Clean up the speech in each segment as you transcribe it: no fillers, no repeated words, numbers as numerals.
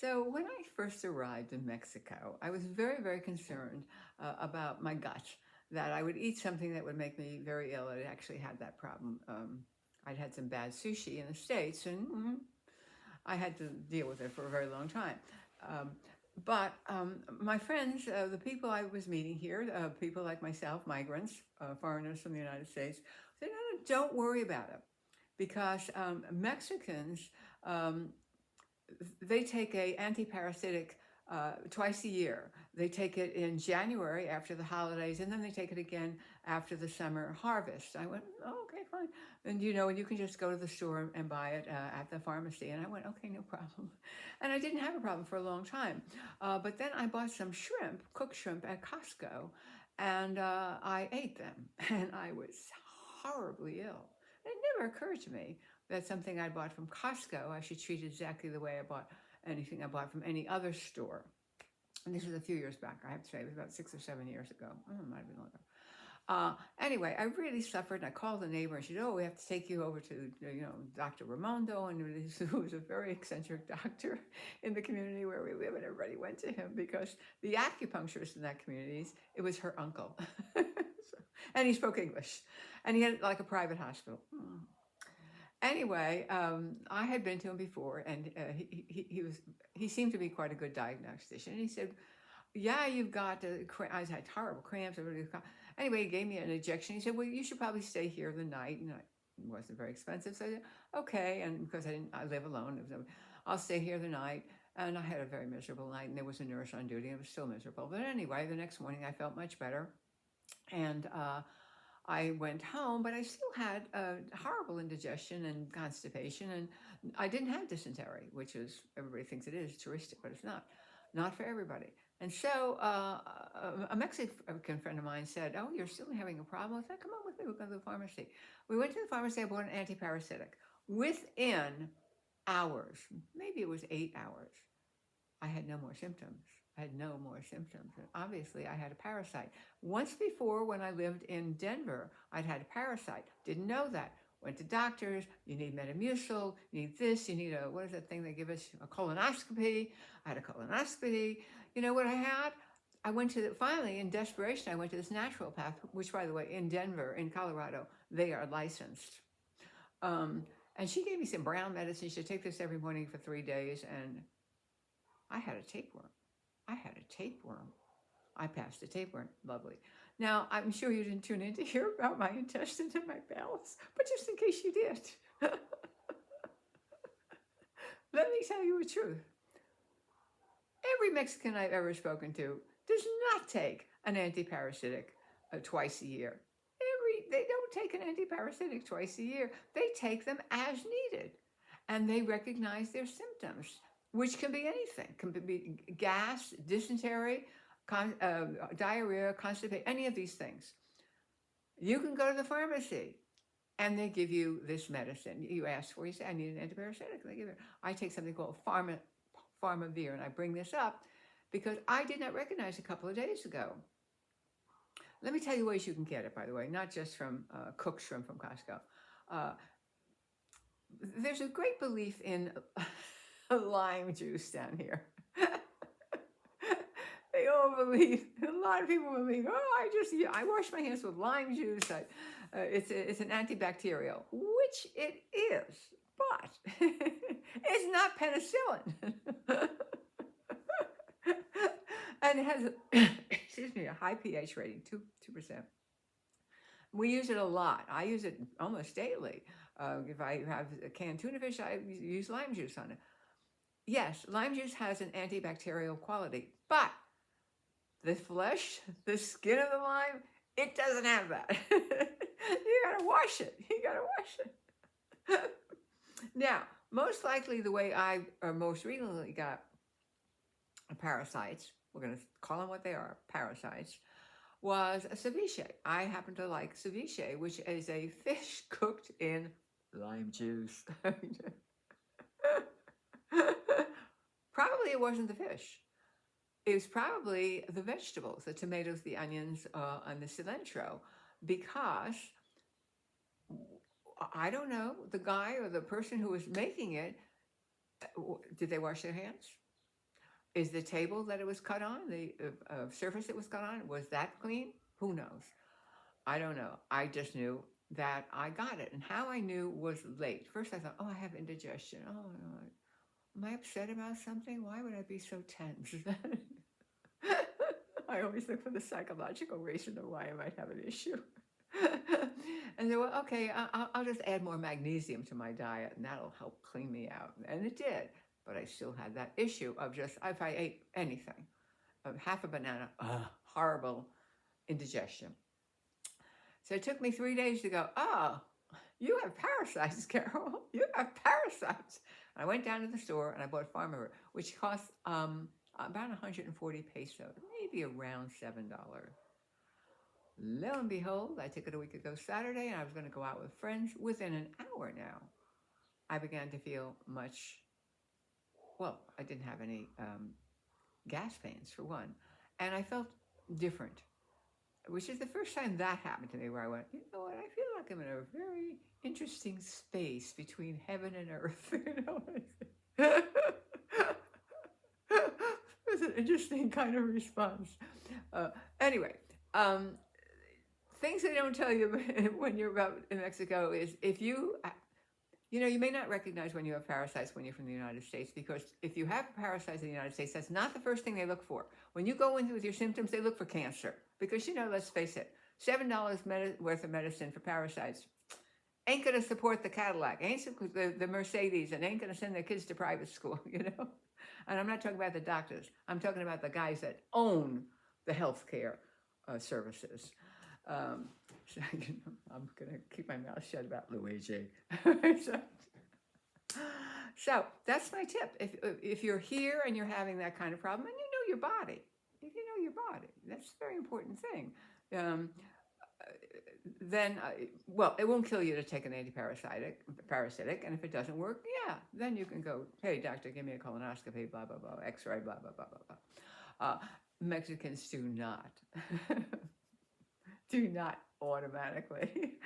So when I first arrived in Mexico, I was very, very concerned about my gut, that I would eat something that would make me very ill. I actually had that problem. I'd had some bad sushi in the States, and I had to deal with it for a very long time. Um, but my friends, the people I was meeting here, people like myself, migrants, foreigners from the United States, said, no, no, don't worry about it because Mexicans, um, they take a anti-parasitic twice a year. They take it in January after the holidays, and then they take it again after the summer harvest. I went, oh, okay, fine. And you can just go to the store and buy it at the pharmacy. And I went, okay, no problem. And I didn't have a problem for a long time. But then I bought some shrimp, cooked shrimp at Costco, and I ate them, and I was horribly ill. It never occurred to me that something I bought from Costco, I should treat exactly the way I bought anything I bought from any other store. And this was a few years back. I have to say, it was about 6 or 7 years ago. Oh, it might have been longer. Anyway, I really suffered, and I called the neighbor, and she said, "Oh, we have to take you over to, Dr. Raimondo," and who was a very eccentric doctor in the community where we live, and everybody went to him because the acupuncturist in that community, it was her uncle, so, and he spoke English, and he had like a private hospital. Anyway, I had been to him before, and he seemed to be quite a good diagnostician. And he said, "Yeah, you've got I had horrible cramps." Anyway, he gave me an injection. He said, "Well, you should probably stay here the night." And it wasn't very expensive, so I said, "Okay." And because I live alone, I'll stay here the night. And I had a very miserable night, and there was a nurse on duty. And it was still miserable, but anyway, the next morning I felt much better, and I went home, but I still had horrible indigestion and constipation, and I didn't have dysentery, which is everybody thinks it is touristic, but it's not for everybody. And so a Mexican friend of mine said, "Oh, you're still having a problem?" I said, "Come on with me. We'll go to the pharmacy." We went to the pharmacy. I bought an anti-parasitic. Within hours, maybe it was 8 hours, I had no more symptoms. I had no more symptoms. And obviously, I had a parasite. Once before, when I lived in Denver, I'd had a parasite. Didn't know that. Went to doctors. You need Metamucil. You need this. You need what is that thing they give us? A colonoscopy. I had a colonoscopy. You know what I had? I went to finally, in desperation, I went to this naturopath, which, by the way, in Denver, in Colorado, they are licensed. And she gave me some brown medicine. She said, take this every morning for 3 days. And I had a tapeworm. I had a tapeworm. I passed a tapeworm. Lovely. Now, I'm sure you didn't tune in to hear about my intestines and my bowels, but just in case you did, let me tell you the truth. Every Mexican I've ever spoken to does not take an anti-parasitic twice a year. They don't take an anti-parasitic twice a year. They take them as needed, and they recognize their symptoms, which can be anything. Can be gas, dysentery, diarrhea, constipation, any of these things. You can go to the pharmacy, and they give you this medicine. You ask for, you say, I need an antiparasitic. They give it. I take something called Pharmavir, and I bring this up because I did not recognize a couple of days ago. Let me tell you ways you can get it, by the way, not just from cooked shrimp from Costco. There's a great belief in lime juice down here. They all believe, a lot of people believe, oh, I wash my hands with lime juice. It's an antibacterial, which it is, but it's not penicillin. And it has, excuse me, a high pH rating, 2%. We use it a lot. I use it almost daily. If I have a canned tuna fish, I use lime juice on it. Yes, lime juice has an antibacterial quality, but the flesh, the skin of the lime, it doesn't have that. You gotta wash it. Now, most likely the way I most recently got parasites, we're going to call them what they are, parasites, was a ceviche. I happen to like ceviche, which is a fish cooked in lime juice. Probably it wasn't the fish. It was probably the vegetables, the tomatoes, the onions, and the cilantro, because I don't know, the guy or the person who was making it, did they wash their hands? Is the table that it was cut on, the surface it was cut on, was that clean? Who knows? I don't know. I just knew that I got it. And how I knew was late. First I thought, oh, I have indigestion. Oh, no. Am I upset about something? Why would I be so tense? I always look for the psychological reason of why I might have an issue. And they were, okay, I'll just add more magnesium to my diet and that'll help clean me out. And it did. But I still had that issue of just, if I ate anything, of half a banana, horrible indigestion. So it took me 3 days to go, oh, you have parasites, Carol. You have parasites. And I went down to the store and I bought Pharmavir, which cost about 140 pesos, maybe around $7. Lo and behold, I took it a week ago Saturday and I was going to go out with friends. Within an hour now, I began to feel much, well, I didn't have any gas pains for one. And I felt different, which is the first time that happened to me where I went, you know what, I feel like I'm in a very interesting space between heaven and earth. You know? It was an interesting kind of response. Anyway, things they don't tell you when you're about in Mexico is if you may not recognize when you have parasites when you're from the United States, because if you have parasites in the United States, that's not the first thing they look for. When you go in with your symptoms, they look for cancer. Because, let's face it, $7 worth of medicine for parasites ain't going to support the Cadillac, ain't the Mercedes, and ain't going to send their kids to private school, And I'm not talking about the doctors. I'm talking about the guys that own the healthcare services. So, I'm going to keep my mouth shut about Luigi. So that's my tip. If you're here and you're having that kind of problem, and you know your body, that's a very important thing. Then, it won't kill you to take an parasitic, and if it doesn't work, then you can go, hey, doctor, give me a colonoscopy, blah, blah, blah, x-ray, blah, blah, blah, blah, blah. Mexicans do not automatically,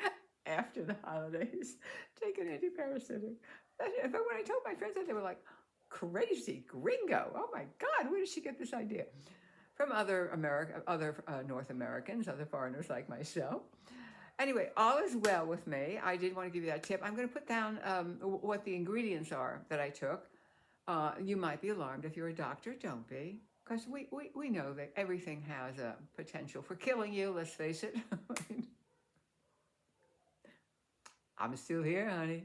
after the holidays, take an anti-parasitic. But when I told my friends that, they were like, crazy gringo. Oh my God, where did she get this idea? From other North Americans, other foreigners like myself. Anyway, all is well with me. I did want to give you that tip. I'm going to put down what the ingredients are that I took. You might be alarmed. If you're a doctor, don't be. Because we know that everything has a potential for killing you, let's face it. I'm still here, honey.